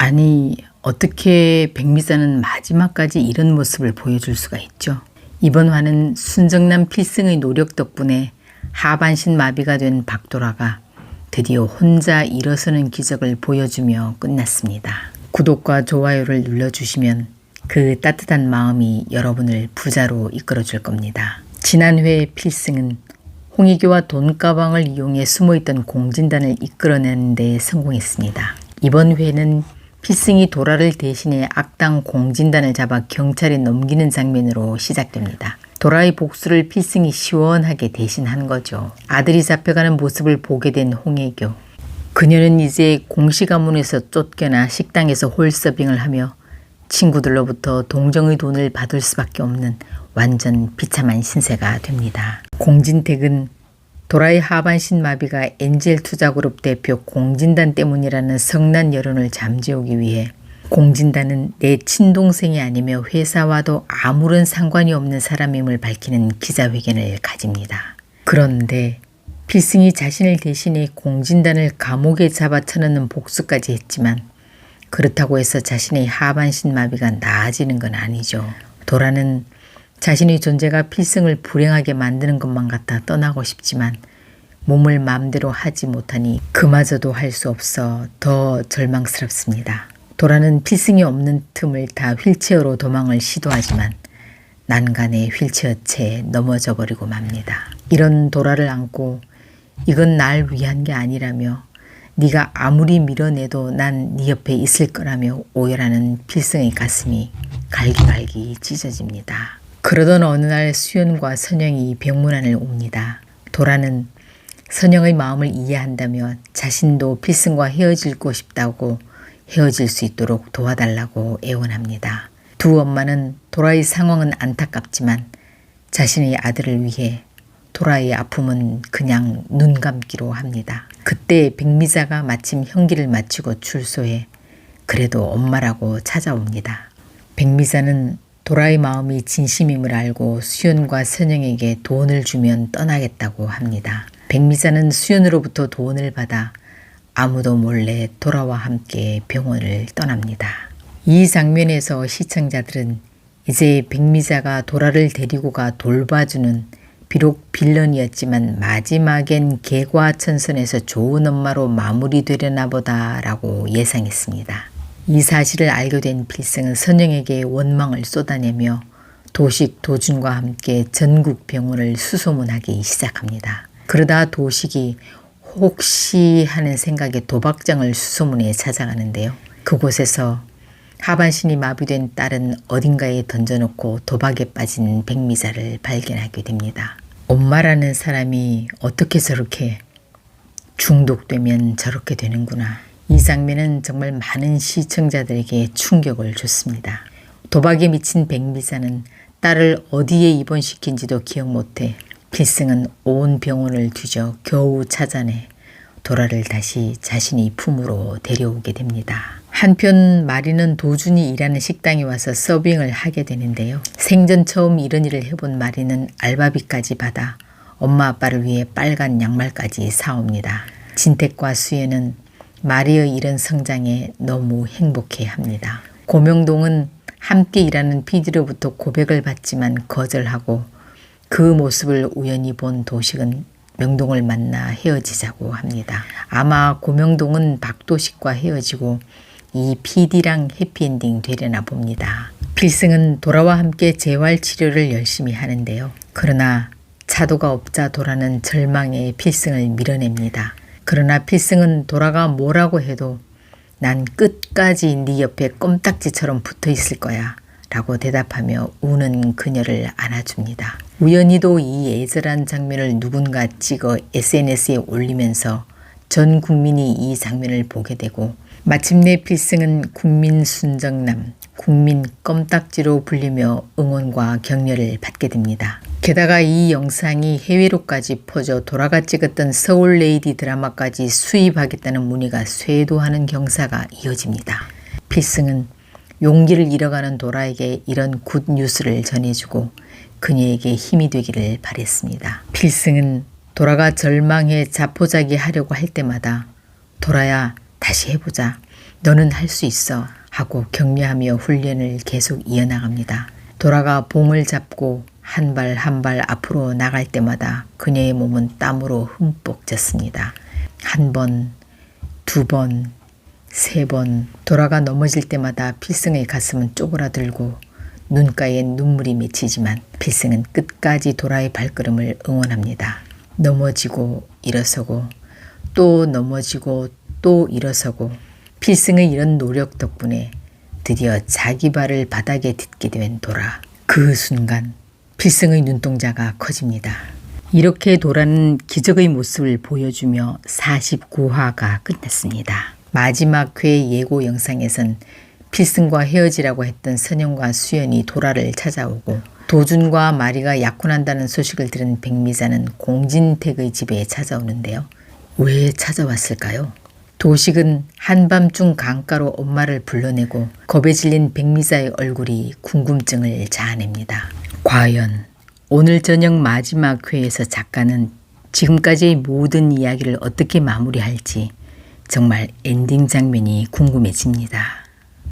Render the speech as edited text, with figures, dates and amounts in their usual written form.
아니, 어떻게 백미사는 마지막까지 이런 모습을 보여줄 수가 있죠? 이번 화는 순정남 필승의 노력 덕분에 하반신 마비가 된 박도라가 드디어 혼자 일어서는 기적을 보여주며 끝났습니다. 구독과 좋아요를 눌러주시면 그 따뜻한 마음이 여러분을 부자로 이끌어줄 겁니다. 지난 회의 필승은 홍익교와 돈가방을 이용해 숨어있던 공진단을 이끌어내는 데 성공했습니다. 이번 회는 필승이 도라를 대신해 악당 공진단을 잡아 경찰에 넘기는 장면으로 시작됩니다. 도라의 복수를 필승이 시원하게 대신한 거죠. 아들이 잡혀가는 모습을 보게 된 홍익교. 그녀는 이제 공시가문에서 쫓겨나 식당에서 홀서빙을 하며 친구들로부터 동정의 돈을 받을 수밖에 없는 완전 비참한 신세가 됩니다. 공진택은 도라의 하반신 마비가 엔젤 투자그룹 대표 공진단 때문이라는 성난 여론을 잠재우기 위해 공진단은 내 친동생이 아니며 회사와도 아무런 상관이 없는 사람임을 밝히는 기자회견을 가집니다. 그런데 필승이 자신을 대신해 공진단을 감옥에 잡아쳐넣는 복수까지 했지만 그렇다고 해서 자신의 하반신 마비가 나아지는 건 아니죠. 도라는 자신의 존재가 필승을 불행하게 만드는 것만 같아 떠나고 싶지만 몸을 마음대로 하지 못하니 그마저도 할 수 없어 더 절망스럽습니다. 도라는 필승이 없는 틈을 타 휠체어로 도망을 시도하지만 난간에 휠체어채에 넘어져 버리고 맙니다. 이런 도라를 안고 이건 날 위한 게 아니라며 네가 아무리 밀어내도 난 네 옆에 있을 거라며 오열하는 필승의 가슴이 갈기갈기 찢어집니다. 그러던 어느 날 수연과 선영이 병문안을 옵니다. 도라는 선영의 마음을 이해한다며 자신도 필승과 헤어지고 싶다고 헤어질 수 있도록 도와달라고 애원합니다. 두 엄마는 도라의 상황은 안타깝지만 자신의 아들을 위해 도라의 아픔은 그냥 눈 감기로 합니다. 그때 백미자가 마침 형기를 마치고 출소해 그래도 엄마라고 찾아옵니다. 백미자는 도라의 마음이 진심임을 알고 수연과 선영에게 돈을 주면 떠나겠다고 합니다. 백미자는 수연으로부터 돈을 받아 아무도 몰래 도라와 함께 병원을 떠납니다. 이 장면에서 시청자들은 이제 백미자가 도라를 데리고 가 돌봐주는 비록 빌런이었지만 마지막엔 개과천선에서 좋은 엄마로 마무리되려나 보다라고 예상했습니다. 이 사실을 알게 된 필승은 선영에게 원망을 쏟아내며 도식, 도준과 함께 전국 병원을 수소문하기 시작합니다. 그러다 도식이 혹시 하는 생각에 도박장을 수소문해 찾아가는데요. 그곳에서 하반신이 마비된 딸은 어딘가에 던져놓고 도박에 빠진 백미자를 발견하게 됩니다. 엄마라는 사람이 어떻게 저렇게 중독되면 저렇게 되는구나. 이 장면은 정말 많은 시청자들에게 충격을 줬습니다. 도박에 미친 백미자는 딸을 어디에 입원시킨지도 기억 못해 필승은 온 병원을 뒤져 겨우 찾아내 도라를 다시 자신의 품으로 데려오게 됩니다. 한편 마리는 도준이 일하는 식당에 와서 서빙을 하게 되는데요. 생전 처음 이런 일을 해본 마리는 알바비까지 받아 엄마 아빠를 위해 빨간 양말까지 사옵니다. 진택과 수연은 마리의 이런 성장에 너무 행복해합니다. 고명동은 함께 일하는 PD로부터 고백을 받지만 거절하고 그 모습을 우연히 본 도식은 명동을 만나 헤어지자고 합니다. 아마 고명동은 박도식과 헤어지고 이 PD랑 해피엔딩 되려나 봅니다. 필승은 도라와 함께 재활치료를 열심히 하는데요. 그러나 차도가 없자 도라는 절망에 필승을 밀어냅니다. 그러나 필승은 도라가 뭐라고 해도 난 끝까지 네 옆에 껌딱지처럼 붙어 있을 거야 라고 대답하며 우는 그녀를 안아줍니다. 우연히도 이 애절한 장면을 누군가 찍어 SNS에 올리면서 전 국민이 이 장면을 보게 되고 마침내 필승은 국민 순정남, 국민 껌딱지로 불리며 응원과 격려를 받게 됩니다. 게다가 이 영상이 해외로까지 퍼져 도라가 찍었던 서울레이디 드라마까지 수입하겠다는 문의가 쇄도하는 경사가 이어집니다. 필승은 용기를 잃어가는 도라에게 이런 굿뉴스를 전해주고 그녀에게 힘이 되기를 바랬습니다. 필승은 도라가 절망해 자포자기 하려고 할 때마다 도라야 다시 해보자. 너는 할 수 있어 하고 격려하며 훈련을 계속 이어나갑니다. 도라가 봉을 잡고 한 발 한 발 앞으로 나갈 때마다 그녀의 몸은 땀으로 흠뻑 젖습니다. 한 번, 두 번, 세 번. 도라가 넘어질 때마다 필승의 가슴은 쪼그라들고 눈가에 눈물이 맺히지만 필승은 끝까지 도라의 발걸음을 응원합니다. 넘어지고 일어서고 또 넘어지고 또 일어서고 필승의 이런 노력 덕분에 드디어 자기 발을 바닥에 딛게 된 도라. 그 순간 필승의 눈동자가 커집니다. 이렇게 도라는 기적의 모습을 보여주며 49화가 끝났습니다. 마지막 회 예고 영상에선 필승과 헤어지라고 했던 선영과 수연이 도라를 찾아오고 도준과 마리가 약혼한다는 소식을 들은 백미자는 공진택의 집에 찾아오는데요. 왜 찾아왔을까요? 도식은 한밤중 강가로 엄마를 불러내고 겁에 질린 백미자의 얼굴이 궁금증을 자아냅니다. 과연 오늘 저녁 마지막 회에서 작가는 지금까지의 모든 이야기를 어떻게 마무리할지 정말 엔딩 장면이 궁금해집니다.